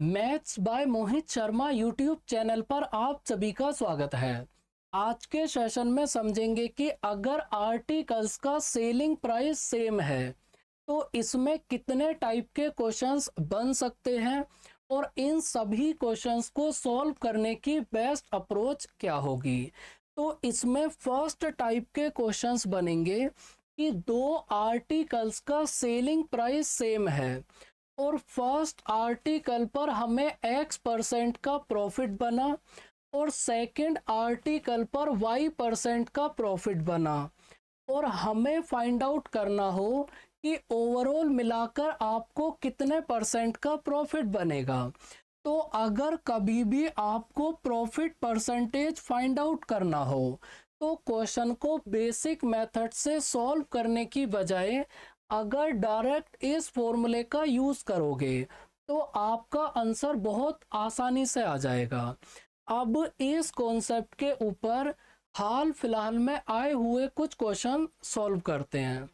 Maths by Mohit Sharma YouTube channel पर आप सभी का स्वागत है। आज के सेशन में समझेंगे कि अगर आर्टिकल्स का सेलिंग प्राइस सेम है तो इसमें कितने टाइप के क्वेश्चंस बन सकते हैं और इन सभी क्वेश्चंस को सॉल्व करने की बेस्ट अप्रोच क्या होगी। तो इसमें फर्स्ट टाइप के क्वेश्चंस बनेंगे कि दो आर्टिकल्स का सेलिंग प्राइस सेम है और फर्स्ट आर्टिकल पर हमें x% का प्रॉफिट बना और सेकंड आर्टिकल पर y% का प्रॉफिट बना और हमें फाइंड आउट करना हो कि ओवरऑल मिलाकर आपको कितने परसेंट का प्रॉफिट बनेगा। तो अगर कभी भी आपको प्रॉफिट परसेंटेज फाइंड आउट करना हो तो क्वेश्चन को बेसिक मेथड से सॉल्व करने की बजाय अगर डायरेक्ट इस फॉर्मूले का यूज करोगे तो आपका आंसर बहुत आसानी से आ जाएगा। अब इस कॉन्सेप्ट के ऊपर हाल फिलहाल में आए हुए कुछ क्वेश्चन सॉल्व करते हैं।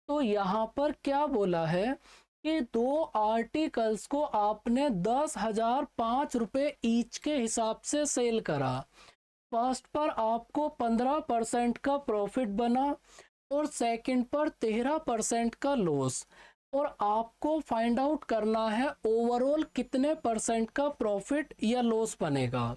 तो यहाँ पर क्या बोला है कि दो आर्टिकल्स को आपने 10,000 ₹5 ईच के हिसाब से सेल करा। फर्स्ट पर आपको 15% का प्रॉफिट बना और सेकंड पर 13% का लॉस और आपको फाइंड आउट करना है ओवरऑल कितने परसेंट का प्रॉफिट या लॉस बनेगा।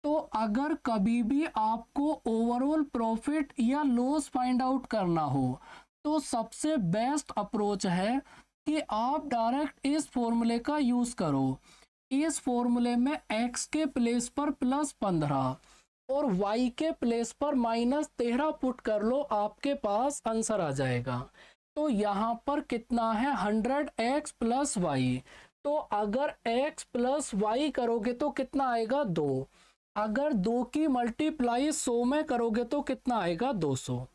तो अगर कभी भी आपको ओवरऑल प्रॉफिट या लॉस फाइंड आउट करना हो तो सबसे बेस्ट अप्रोच है कि आप डायरेक्ट इस फॉर्मूले का यूज करो। इस फॉर्मूले में x के प्लेस पर +15 और y के प्लेस पर -13 पुट कर लो, आपके पास आंसर आ जाएगा। तो यहाँ पर कितना है 100x + y। तो अगर x + y करोगे तो कितना आएगा 2। अगर 2 की मल्टीप्लाई 100 में करोगे तो कितना आएगा 200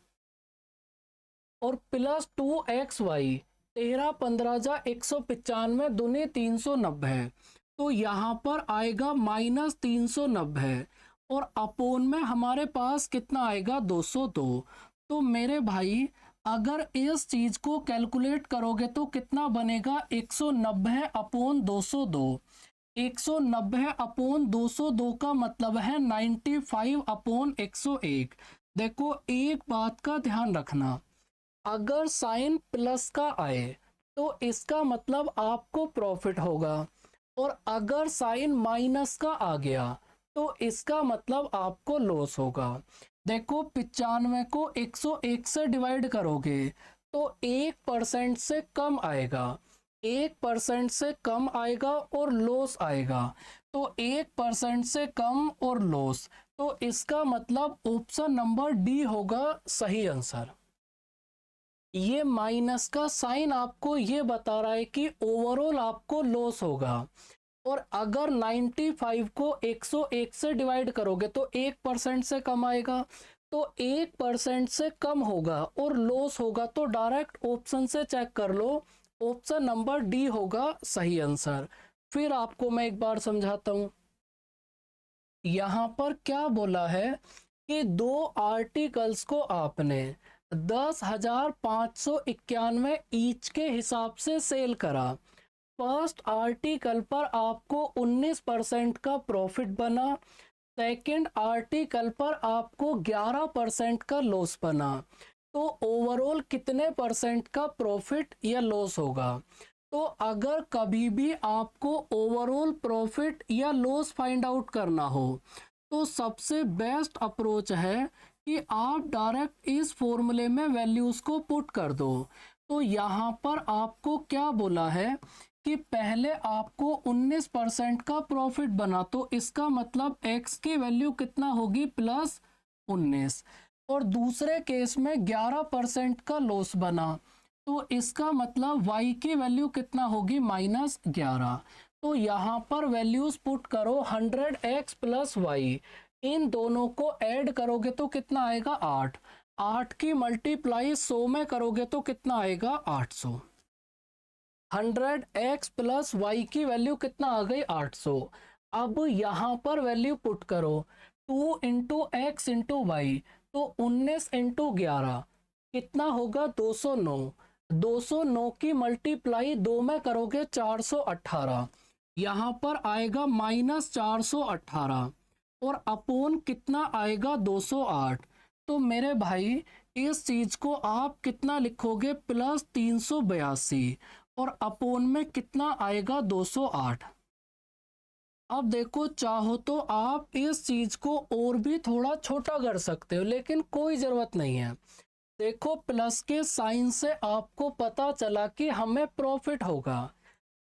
और +2xy 13 15 जा 195 दूनी 390। तो यहाँ पर आएगा -390 और अपोन में हमारे पास कितना आएगा 202। तो मेरे भाई अगर इस चीज को कैलकुलेट करोगे तो कितना बनेगा 190/202। 190/202 का मतलब है 95/101। देखो एक बात का ध्यान रखना, अगर साइन प्लस का आए तो इसका मतलब आपको प्रॉफिट होगा और अगर साइन माइनस का आ गया तो इसका मतलब आपको लॉस होगा। देखो 95 को 101 से डिवाइड करोगे तो 1% से कम आएगा, 1% से कम आएगा और लॉस आएगा। तो 1% से कम और लॉस, तो इसका मतलब ऑप्शन नंबर डी होगा सही आंसर। ये माइनस का साइन आपको ये बता रहा है कि ओवरऑल आपको लॉस होगा और अगर 95 को 101 से डिवाइड करोगे तो 1% से कम आएगा, तो 1% से कम होगा और लॉस होगा। तो डायरेक्ट ऑप्शन से चेक कर लो, ऑप्शन नंबर डी होगा सही आंसर। फिर आपको मैं एक बार समझाता हूं। यहाँ पर क्या बोला है कि दो आर्टिकल्स को आपने 10,591 ईच के हिसाब से सेल करा। फर्स्ट आर्टिकल पर आपको 19% का प्रॉफिट बना, सेकंड आर्टिकल पर आपको 11% का लॉस बना। तो ओवरऑल कितने परसेंट का प्रॉफिट या लॉस होगा। तो अगर कभी भी आपको ओवरऑल प्रॉफिट या लॉस फाइंड आउट करना हो तो सबसे बेस्ट अप्रोच है कि आप डायरेक्ट इस फॉर्मूले में वैल्यूज को पुट कर दो। तो यहाँ पर आपको क्या बोला है कि पहले आपको 19% का प्रॉफिट बना, तो इसका मतलब x की वैल्यू कितना होगी +19 और दूसरे केस में 11% का लॉस बना, तो इसका मतलब y की वैल्यू कितना होगी -11। तो यहाँ पर वैल्यूज पुट करो 100x + y, इन दोनों को ऐड करोगे तो कितना आएगा 8। 8 की मल्टीप्लाई 100 में करोगे तो कितना आएगा 800। 100x + y की वैल्यू कितना आ गई 800। अब यहाँ पर वैल्यू पुट करो 2 × x × y, तो 19 × 11 कितना होगा 209। 209 की मल्टीप्लाई 2 में करोगे 418। यहाँ पर आएगा -418 और अपोन कितना आएगा 208। तो मेरे भाई इस चीज को आप कितना लिखोगे, +382 और अपोन में कितना आएगा 208। अब देखो, चाहो तो आप इस चीज को और भी थोड़ा छोटा कर सकते हो, लेकिन कोई जरूरत नहीं है। देखो, प्लस के साइन से आपको पता चला कि हमें प्रॉफिट होगा।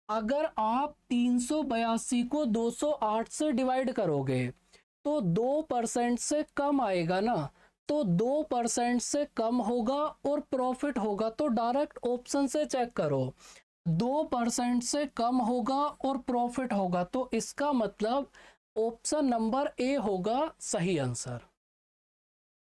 अगर आप 382 को 208 से डिवाइड करोगे तो 2% से कम आएगा ना, तो 2% से कम होगा और प्रॉफिट होगा। तो डायरेक्ट ऑप्शन से चेक करो, 2% से कम होगा और प्रॉफिट होगा, तो इसका मतलब ऑप्शन नंबर ए होगा सही आंसर।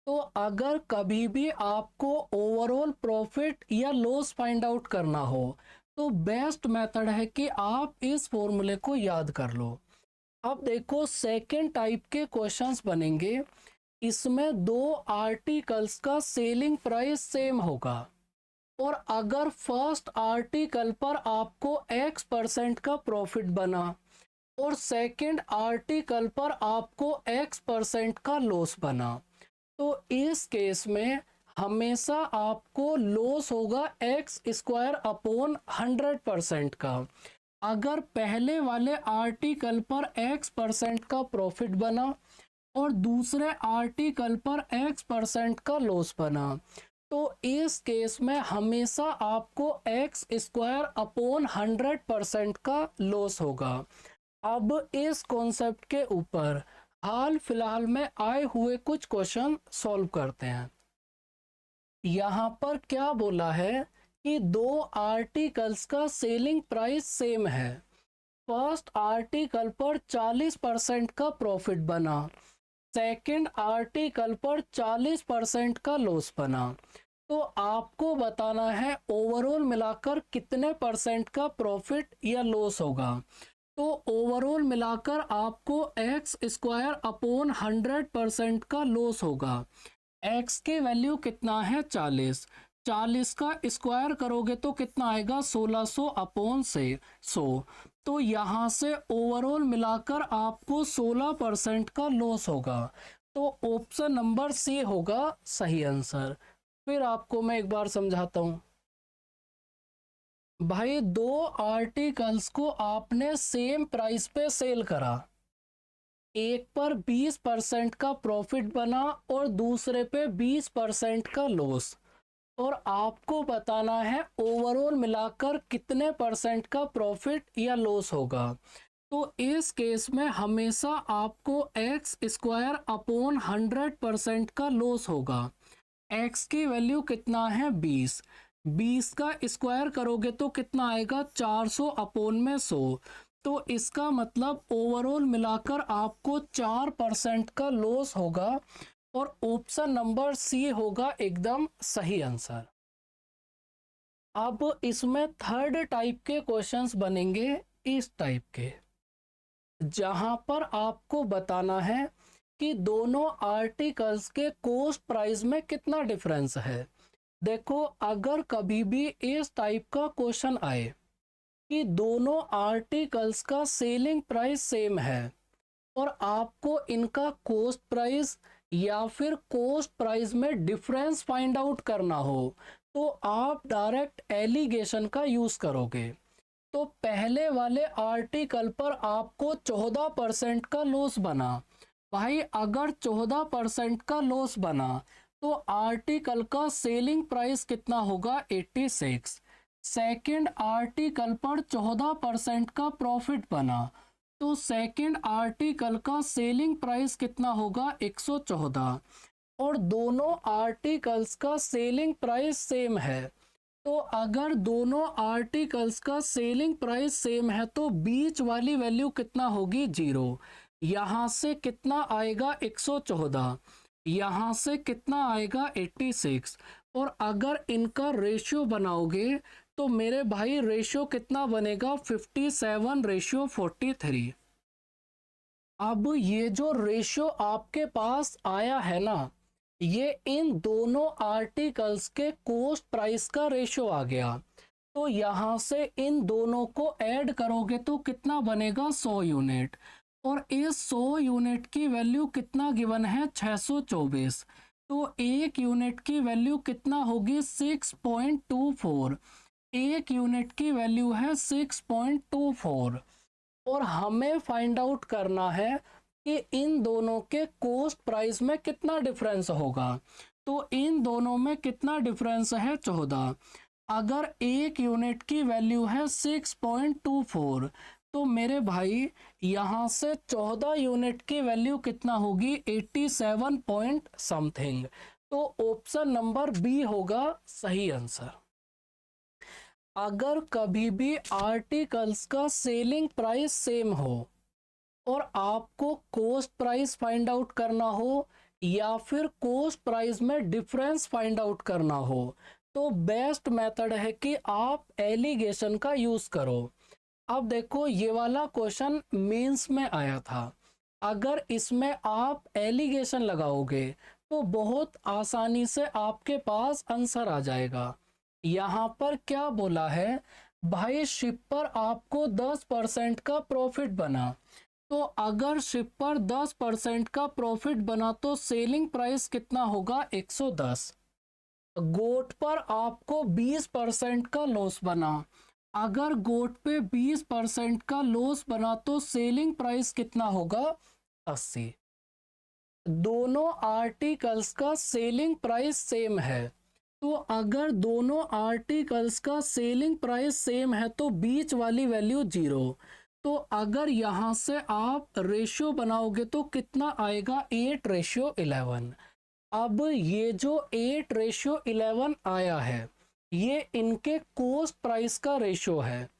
तो अगर कभी भी आपको ओवरऑल प्रॉफिट या लॉस फाइंड आउट करना हो तो बेस्ट मेथड है कि आप इस फॉर्मूले को याद कर लो। अब देखो, सेकेंड टाइप के क्वेश्चंस बनेंगे। इसमें दो आर्टिकल्स का सेलिंग प्राइस सेम होगा और अगर फर्स्ट आर्टिकल पर आपको x% का प्रॉफिट बना और सेकेंड आर्टिकल पर आपको x% का लॉस बना, तो इस केस में हमेशा आपको लॉस होगा x² / 100% का। अगर पहले वाले आर्टिकल पर x% का प्रॉफिट बना और दूसरे आर्टिकल पर x% का लॉस बना, तो इस केस में हमेशा आपको x² / 100% का लॉस होगा। अब इस कॉन्सेप्ट के ऊपर हाल फिलहाल में आए हुए कुछ क्वेश्चन सॉल्व करते हैं। यहाँ पर क्या बोला है कि दो आर्टिकल्स का सेलिंग प्राइस सेम है। फर्स्ट आर्टिकल पर 40% का प्रॉफिट बना, सेकेंड आर्टिकल पर 40% का लॉस बना। तो आपको बताना है ओवरऑल मिलाकर कितने परसेंट का प्रॉफिट या लॉस होगा। तो ओवरऑल मिलाकर आपको x² / 100% का लॉस होगा। x की वैल्यू कितना है 40, 40 का स्क्वायर करोगे तो कितना आएगा 1600 / 100। तो यहाँ से ओवरऑल मिलाकर आपको 16% का लॉस होगा। तो ऑप्शन नंबर सी होगा सही आंसर। फिर आपको मैं एक बार समझाता हूँ। भाई, दो आर्टिकल्स को आपने सेम प्राइस पे सेल करा, एक पर 20% का प्रॉफिट बना और दूसरे पे 20% का लॉस, और आपको बताना है ओवरऑल मिलाकर कितने परसेंट का प्रॉफिट या लॉस होगा। तो इस केस में हमेशा आपको x² / 100% का लॉस होगा। x की वैल्यू कितना है 20, 20 का स्क्वायर करोगे तो कितना आएगा 400 / 100। तो इसका मतलब ओवरऑल मिलाकर आपको 4% का लॉस होगा और ऑप्शन नंबर सी होगा एकदम सही आंसर। अब इसमें थर्ड टाइप के क्वेश्चंस बनेंगे इस टाइप के, जहां पर आपको बताना है कि दोनों आर्टिकल्स के कॉस्ट प्राइस में कितना डिफरेंस है। देखो, अगर कभी भी इस टाइप का क्वेश्चन आए कि दोनों आर्टिकल्स का सेलिंग प्राइस सेम है और आपको इनका कॉस्ट प्राइस या फिर कॉस्ट प्राइस में डिफरेंस फाइंड आउट करना हो, तो आप डायरेक्ट एलिगेशन का यूज करोगे। तो पहले वाले आर्टिकल पर आपको 14% का लॉस बना। भाई, अगर 14% का लॉस बना तो आर्टिकल का सेलिंग प्राइस कितना होगा 86। सेकेंड आर्टिकल पर 14% का प्रॉफिट बना तो सेकेंड आर्टिकल का सेलिंग प्राइस कितना होगा 114, और दोनों आर्टिकल्स का सेलिंग प्राइस सेम है। तो अगर दोनों आर्टिकल्स का सेलिंग प्राइस सेम है तो बीच वाली वैल्यू कितना होगी 0। यहाँ से कितना आएगा 114, यहाँ से कितना आएगा 86, और अगर इनका रेशियो बनाओगे तो मेरे भाई रेशियो कितना बनेगा 57:43। अब ये जो रेशियो आपके पास आया है ना, ये इन दोनों आर्टिकल्स के कॉस्ट प्राइस का रेशियो आ गया। तो यहाँ से इन दोनों को ऐड करोगे तो कितना बनेगा 100 यूनिट, और इस 100 यूनिट की वैल्यू कितना गिवन है 624, तो एक यूनिट की वैल्यू कितना होगी 6.24, एक यूनिट की वैल्यू है 6.24, और हमें फाइंड आउट करना है कि इन दोनों के कॉस्ट प्राइस में कितना डिफरेंस होगा। तो इन दोनों में कितना डिफरेंस है 14, अगर एक यूनिट की वैल्यू है 6.24, तो मेरे भाई यहाँ से 14 यूनिट की वैल्यू कितना होगी 87 पॉइंट समथिंग, तो ऑप्शन नंबर बी होगा सही आंसर। अगर कभी भी आर्टिकल्स का सेलिंग प्राइस सेम हो और आपको कॉस्ट प्राइस फाइंड आउट करना हो या फिर कॉस्ट प्राइस में डिफरेंस फाइंड आउट करना हो, तो बेस्ट मेथड है कि आप एलिगेशन का यूज करो। अब देखो ये वाला क्वेश्चन मेंस में आया था, अगर इसमें आप एलिगेशन लगाओगे तो बहुत आसानी से आपके पास आंसर आ जाएगा। यहाँ पर क्या बोला है भाई, शिप पर आपको 10% का प्रॉफिट बना, तो अगर शिप पर 10% का प्रॉफिट बना तो सेलिंग प्राइस कितना होगा 110। गोट पर आपको 20% का लॉस बना, अगर गोट पे 20% का लॉस बना तो सेलिंग प्राइस कितना होगा 80। दोनों आर्टिकल्स का सेलिंग प्राइस सेम है, तो अगर दोनों आर्टिकल्स का सेलिंग प्राइस सेम है तो बीच वाली वैल्यू 0, तो अगर यहाँ से आप रेशियो बनाओगे तो कितना आएगा 8:11। अब ये जो 8:11 आया है ये इनके कॉस्ट प्राइस का रेशियो है,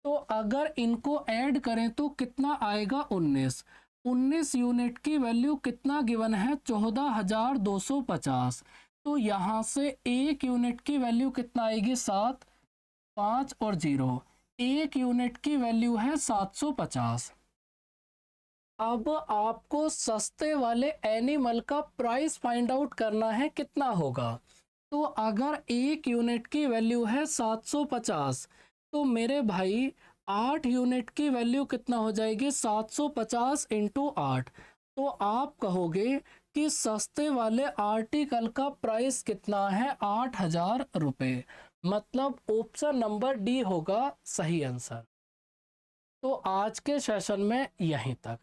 तो अगर इनको ऐड करें तो कितना आएगा 19 यूनिट की वैल्यू कितना गिवन है 14,250, तो यहाँ से एक यूनिट की वैल्यू कितना आएगी 7, 5 और 0, एक यूनिट की वैल्यू है 750। अब आपको सस्ते वाले एनिमल का प्राइस फाइंड आउट करना है कितना होगा, तो अगर एक यूनिट की वैल्यू है 750, तो मेरे भाई 8 यूनिट की वैल्यु कितना हो जाएगी 750 इंटू 8, तो आप कहोगे कि सस्ते वाले आर्टिकल का प्राइस कितना है 8,000 रुपये, मतलब ऑप्शन नंबर डी होगा सही आंसर। तो आज के सेशन में यहीं तक।